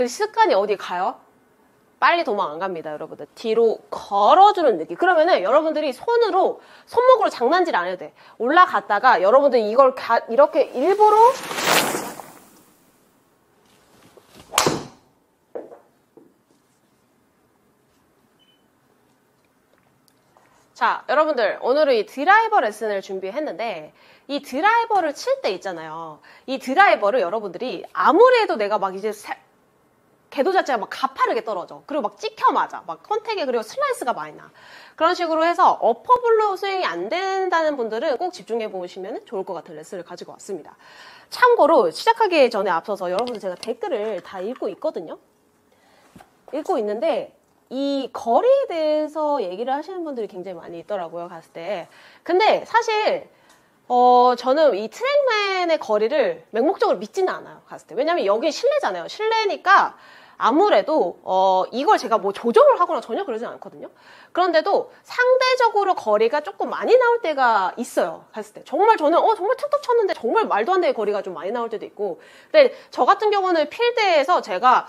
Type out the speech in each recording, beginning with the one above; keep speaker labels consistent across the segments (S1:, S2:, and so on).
S1: 그 습관이 어디 가요? 빨리 도망 안 갑니다, 여러분들. 뒤로 걸어주는 느낌. 그러면은 여러분들이 손목으로 장난질 안 해도 돼. 올라갔다가 여러분들 이걸 이렇게 일부러 자, 여러분들 오늘은 이 드라이버 레슨을 준비했는데 이 드라이버를 칠 때 있잖아요. 이 드라이버를 여러분들이 아무리 해도 내가 막 이제 궤도 자체가 막 가파르게 떨어져. 그리고 막 찍혀 맞아. 막 컨택에 그리고 슬라이스가 많이 나. 그런 식으로 해서 어퍼블로 스윙이 안 된다는 분들은 꼭 집중해 보시면 좋을 것 같은 레슨을 가지고 왔습니다. 참고로 시작하기 전에 앞서서 여러분들 제가 댓글을 다 읽고 있거든요. 읽고 있는데 이 거리에 대해서 얘기를 하시는 분들이 굉장히 많이 있더라고요. 갔을 때. 근데 사실 저는 이 트랙맨의 거리를 맹목적으로 믿지는 않아요. 갔을 때. 왜냐면 여기 실내잖아요. 실내니까 아무래도 이걸 제가 뭐 조정을 하거나 전혀 그러진 않거든요. 그런데도 상대적으로 거리가 조금 많이 나올 때가 있어요. 갔을 때. 정말 저는 정말 툭툭 쳤는데 정말 말도 안 되게 거리가 좀 많이 나올 때도 있고. 근데 저 같은 경우는 필드에서 제가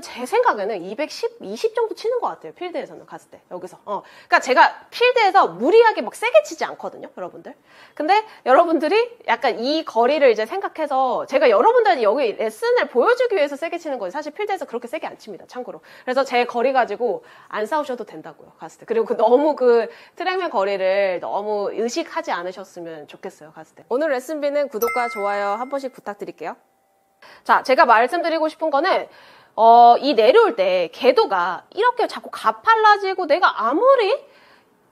S1: 제 생각에는 210, 20 정도 치는 것 같아요. 필드에서는 갔을 때. 여기서. 그러니까 제가 필드에서 무리하게 막 세게 치지 않거든요. 여러분들. 근데 여러분들이 약간 이 거리를 이제 생각해서 제가 여러분들한테 여기 레슨을 보여주기 위해서 세게 치는 거예요. 사실 필드에서 그렇게 세게 안 칩니다. 참고로. 그래서 제 거리 가지고 안 싸우셔도 된다고요. 갔을 때. 그리고 너무 트랙맨 거리를 너무 의식하지 않으셨으면 좋겠어요. 갔을 때. 오늘 레슨비는 구독과 좋아요 한 번씩 부탁드릴게요. 자, 제가 말씀드리고 싶은 거는 이 내려올 때 궤도가 이렇게 자꾸 가팔라지고 내가 아무리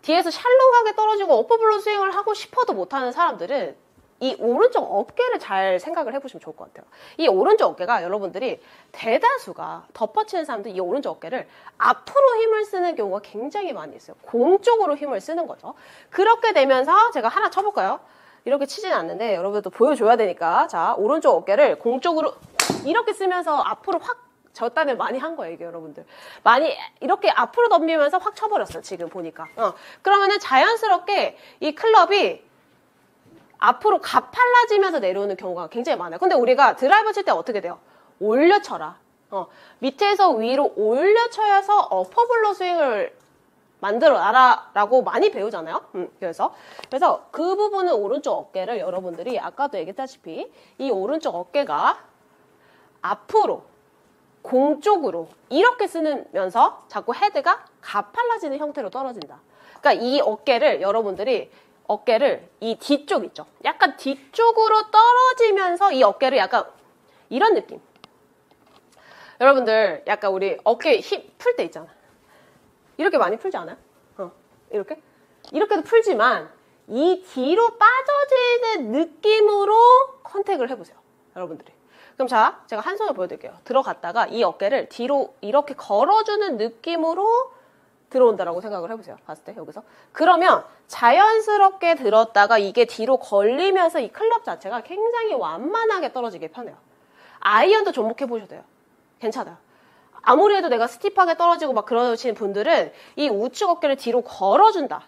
S1: 뒤에서 샬로우하게 떨어지고 어퍼블로 스윙을 하고 싶어도 못하는 사람들은 이 오른쪽 어깨를 잘 생각을 해보시면 좋을 것 같아요. 이 오른쪽 어깨가 여러분들이 대다수가 덮어치는 사람들이 이 오른쪽 어깨를 앞으로 힘을 쓰는 경우가 굉장히 많이 있어요. 공 쪽으로 힘을 쓰는 거죠. 그렇게 되면서 제가 하나 쳐볼까요? 이렇게 치진 않는데 여러분들도 보여줘야 되니까 자, 오른쪽 어깨를 공 쪽으로 이렇게 쓰면서 앞으로 확 졌다면 많이 한 거예요, 이게 여러분들. 많이 이렇게 앞으로 덤비면서 확 쳐버렸어요, 지금 보니까. 그러면은 자연스럽게 이 클럽이 앞으로 가팔라지면서 내려오는 경우가 굉장히 많아요. 근데 우리가 드라이버 칠 때 어떻게 돼요? 올려쳐라. 밑에서 위로 올려쳐서 어퍼블로 스윙을 만들어놔라 라고 많이 배우잖아요. 그래서 그 부분은 오른쪽 어깨를 여러분들이 아까도 얘기했다시피 이 오른쪽 어깨가 앞으로 공 쪽으로 이렇게 쓰면서 자꾸 헤드가 가팔라지는 형태로 떨어진다. 그러니까 이 어깨를 여러분들이 이 뒤쪽 있죠. 약간 뒤쪽으로 떨어지면서 이 어깨를 약간 이런 느낌. 여러분들 약간 우리 어깨 힘 풀 때 있잖아. 이렇게 많이 풀지 않아요? 이렇게? 이렇게도 풀지만 이 뒤로 빠져지는 느낌으로 컨택을 해보세요. 여러분들이. 그럼 자, 제가 한 손을 보여드릴게요. 들어갔다가 이 어깨를 뒤로 이렇게 걸어주는 느낌으로 들어온다라고 생각을 해보세요. 봤을 때 여기서. 그러면 자연스럽게 들었다가 이게 뒤로 걸리면서 이 클럽 자체가 굉장히 완만하게 떨어지게 편해요. 아이언도 접목해 보셔도 돼요. 괜찮아요. 아무리 해도 내가 스티프하게 떨어지고 막 그러시는 분들은 이 우측 어깨를 뒤로 걸어준다.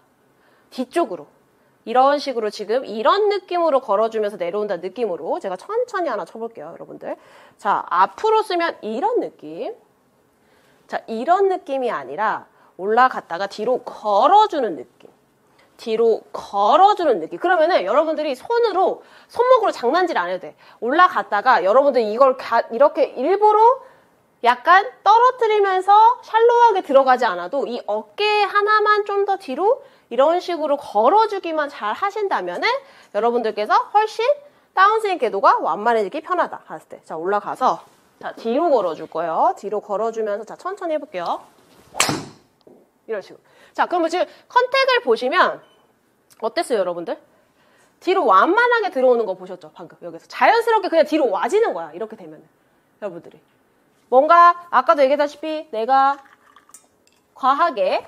S1: 뒤쪽으로. 이런 식으로 지금 이런 느낌으로 걸어주면서 내려온다는 느낌으로 제가 천천히 하나 쳐볼게요, 여러분들. 자, 앞으로 쓰면 이런 느낌. 자, 이런 느낌이 아니라 올라갔다가 뒤로 걸어주는 느낌. 뒤로 걸어주는 느낌. 그러면은 여러분들이 손목으로 장난질 안 해도 돼. 올라갔다가 여러분들 이걸 이렇게 일부러 약간 떨어뜨리면서 샬로우하게 들어가지 않아도 이 어깨 하나만 좀 더 뒤로 이런 식으로 걸어주기만 잘 하신다면은 여러분들께서 훨씬 다운스윙 궤도가 완만해지기 편하다. 갔을 때. 자, 올라가서 자, 뒤로 걸어줄 거예요. 뒤로 걸어주면서 자, 천천히 해볼게요. 이런 식으로. 자, 그러면 지금 컨택을 보시면 어땠어요, 여러분들? 뒤로 완만하게 들어오는 거 보셨죠? 방금 여기서. 자연스럽게 그냥 뒤로 와지는 거야. 이렇게 되면은. 여러분들이. 뭔가 아까도 얘기했다시피 내가 과하게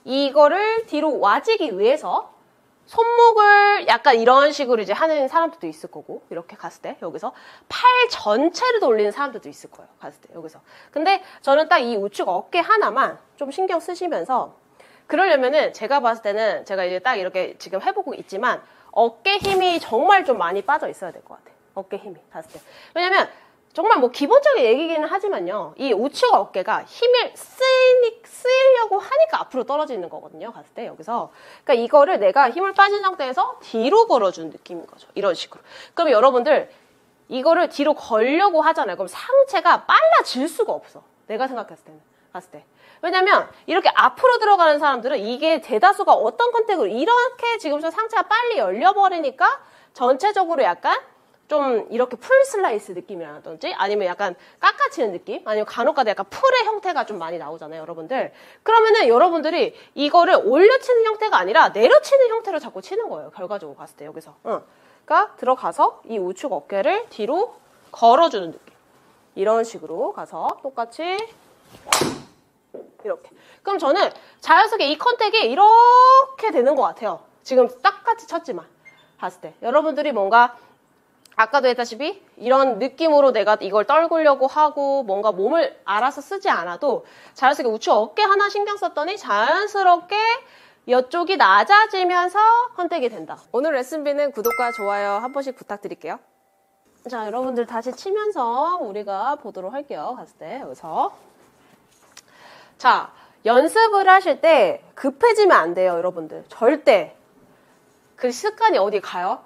S1: 이거를 뒤로 와지기 위해서 손목을 약간 이런 식으로 이제 하는 사람들도 있을 거고, 이렇게 갔을 때 여기서 팔 전체를 돌리는 사람들도 있을 거예요. 갔을 때 여기서. 근데 저는 딱 이 우측 어깨 하나만 좀 신경 쓰시면서, 그러려면은 제가 봤을 때는 제가 이제 딱 이렇게 지금 해보고 있지만 어깨 힘이 정말 좀 많이 빠져 있어야 될 것 같아요. 어깨 힘이 닿았을 때. 왜냐면 정말 뭐 기본적인 얘기기는 하지만요. 이 우측 어깨가 힘을 쓰이려고 하니까 앞으로 떨어지는 거거든요. 갔을 때 여기서. 그러니까 이거를 내가 힘을 빠진 상태에서 뒤로 걸어준 느낌인 거죠. 이런 식으로. 그럼 여러분들 이거를 뒤로 걸려고 하잖아요. 그럼 상체가 빨라질 수가 없어. 내가 생각했을 때는. 갔을 때. 왜냐면 이렇게 앞으로 들어가는 사람들은 이게 대다수가 어떤 컨택으로 이렇게 지금처럼 상체가 빨리 열려버리니까 전체적으로 약간 좀 이렇게 풀 슬라이스 느낌이라든지 아니면 약간 깎아치는 느낌 아니면 간혹가다 약간 풀의 형태가 좀 많이 나오잖아요, 여러분들. 그러면은 여러분들이 이거를 올려치는 형태가 아니라 내려치는 형태로 자꾸 치는 거예요, 결과적으로 봤을 때 여기서. 그러니까 들어가서 이 우측 어깨를 뒤로 걸어주는 느낌. 이런 식으로 가서 똑같이 이렇게. 그럼 저는 자연스럽게 이 컨택이 이렇게 되는 것 같아요. 지금 똑같이 쳤지만 봤을 때 여러분들이 뭔가 아까도 했다시피 이런 느낌으로 내가 이걸 떨구려고 하고 뭔가 몸을 알아서 쓰지 않아도 자연스럽게 우측 어깨 하나 신경 썼더니 자연스럽게 이쪽이 낮아지면서 컨택이 된다. 오늘 레슨비는 구독과 좋아요 한 번씩 부탁드릴게요. 자, 여러분들 다시 치면서 우리가 보도록 할게요. 갔을 때 여기서. 자, 연습을 하실 때 급해지면 안 돼요, 여러분들. 절대. 그 습관이 어디 가요?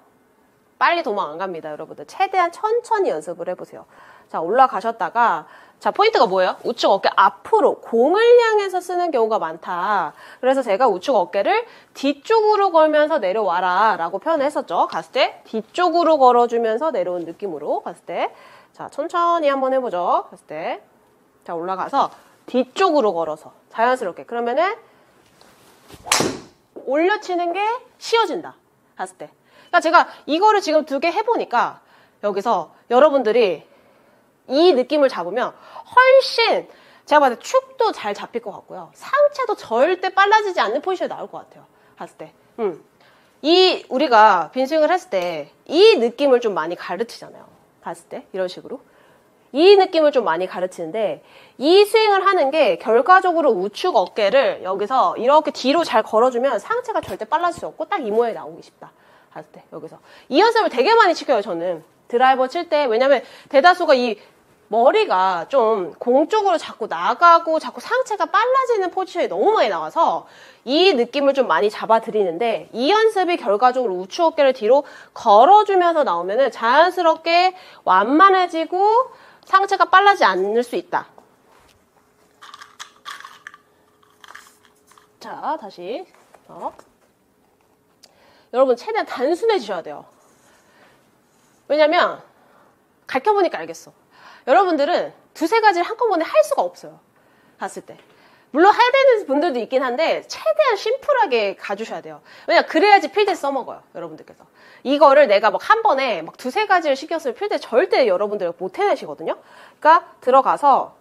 S1: 빨리 도망 안 갑니다, 여러분들. 최대한 천천히 연습을 해보세요. 자, 올라가셨다가 자, 포인트가 뭐예요? 우측 어깨 앞으로 공을 향해서 쓰는 경우가 많다. 그래서 제가 우측 어깨를 뒤쪽으로 걸면서 내려와라 라고 표현했었죠. 갔을 때 뒤쪽으로 걸어주면서 내려온 느낌으로 갔을 때 자, 천천히 한번 해보죠. 갔을 때 자, 올라가서 뒤쪽으로 걸어서 자연스럽게 그러면은 올려치는 게 쉬워진다. 갔을 때 그러니까 제가 이거를 지금 2개 해보니까 여기서 여러분들이 이 느낌을 잡으면 훨씬 제가 봤을 때 축도 잘 잡힐 것 같고요. 상체도 절대 빨라지지 않는 포지션이 나올 것 같아요. 봤을 때. 이 우리가 빈스윙을 했을 때 이 느낌을 좀 많이 가르치잖아요. 봤을 때 이런 식으로. 이 느낌을 좀 많이 가르치는데 이 스윙을 하는 게 결과적으로 우측 어깨를 여기서 이렇게 뒤로 잘 걸어주면 상체가 절대 빨라질 수 없고 딱 이 모양이 나오기 쉽다. 봤을 때 여기서. 이 연습을 되게 많이 시켜요, 저는. 드라이버 칠 때. 왜냐면 대다수가 이 머리가 좀 공 쪽으로 자꾸 나가고 자꾸 상체가 빨라지는 포지션이 너무 많이 나와서 이 느낌을 좀 많이 잡아드리는데 이 연습이 결과적으로 우측 어깨를 뒤로 걸어주면서 나오면은 자연스럽게 완만해지고 상체가 빨라지지 않을 수 있다. 자, 다시. 여러분 최대한 단순해지셔야 돼요. 왜냐면 가르쳐보니까 알겠어. 여러분들은 2-3가지를 한꺼번에 할 수가 없어요. 봤을 때. 물론 해야 되는 분들도 있긴 한데 최대한 심플하게 가주셔야 돼요. 왜냐면 그래야지 필드에 써먹어요. 여러분들께서. 이거를 내가 막 한 번에 막 2-3가지를 시켰으면 필드에 절대 여러분들 못 해내시거든요. 그러니까 들어가서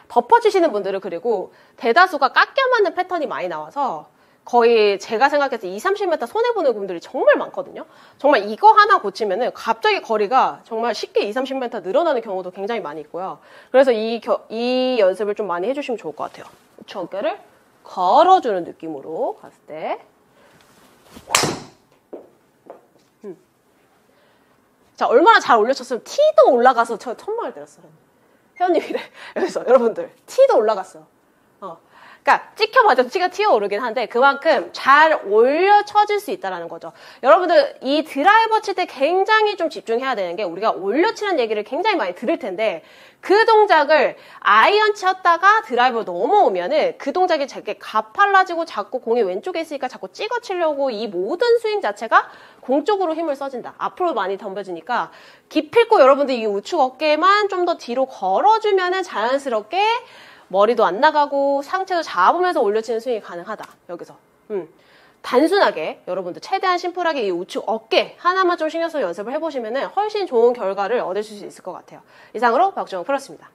S1: 덮어치시는 분들은 그리고 대다수가 깎여 맞는 패턴이 많이 나와서 거의 제가 생각했을 때 20-30m 손해보는 분들이 정말 많거든요. 정말 이거 하나 고치면은 갑자기 거리가 정말 쉽게 20-30m 늘어나는 경우도 굉장히 많이 있고요. 그래서 이 연습을 좀 많이 해주시면 좋을 것 같아요. 우측 어깨를 걸어주는 느낌으로 갔을 때. 자, 얼마나 잘 올려쳤으면 T도 올라가서 저 천만을 때렸어요. 회원님이래. 그래서 여러분들 T도 올라갔어요. 그러니까 찍혀맞아도 T가 튀어오르긴 한데 그만큼 잘 올려쳐질 수 있다는 거죠. 여러분들 이 드라이버 칠 때 굉장히 좀 집중해야 되는 게 우리가 올려치는 얘기를 굉장히 많이 들을 텐데 그 동작을 아이언 쳤다가 드라이버 넘어오면은 그 동작이 되게 가팔라지고 자꾸 공이 왼쪽에 있으니까 자꾸 찍어치려고 이 모든 스윙 자체가 공 쪽으로 힘을 써진다. 앞으로 많이 덤벼지니까 기필코 여러분들 이 우측 어깨만 좀 더 뒤로 걸어주면은 자연스럽게 머리도 안 나가고 상체도 잡으면서 올려치는 스윙이 가능하다. 여기서. 단순하게 여러분들 최대한 심플하게 이 우측 어깨 하나만 좀 신경 써서 연습을 해보시면 훨씬 좋은 결과를 얻으실 수 있을 것 같아요. 이상으로 박주영 프로였습니다.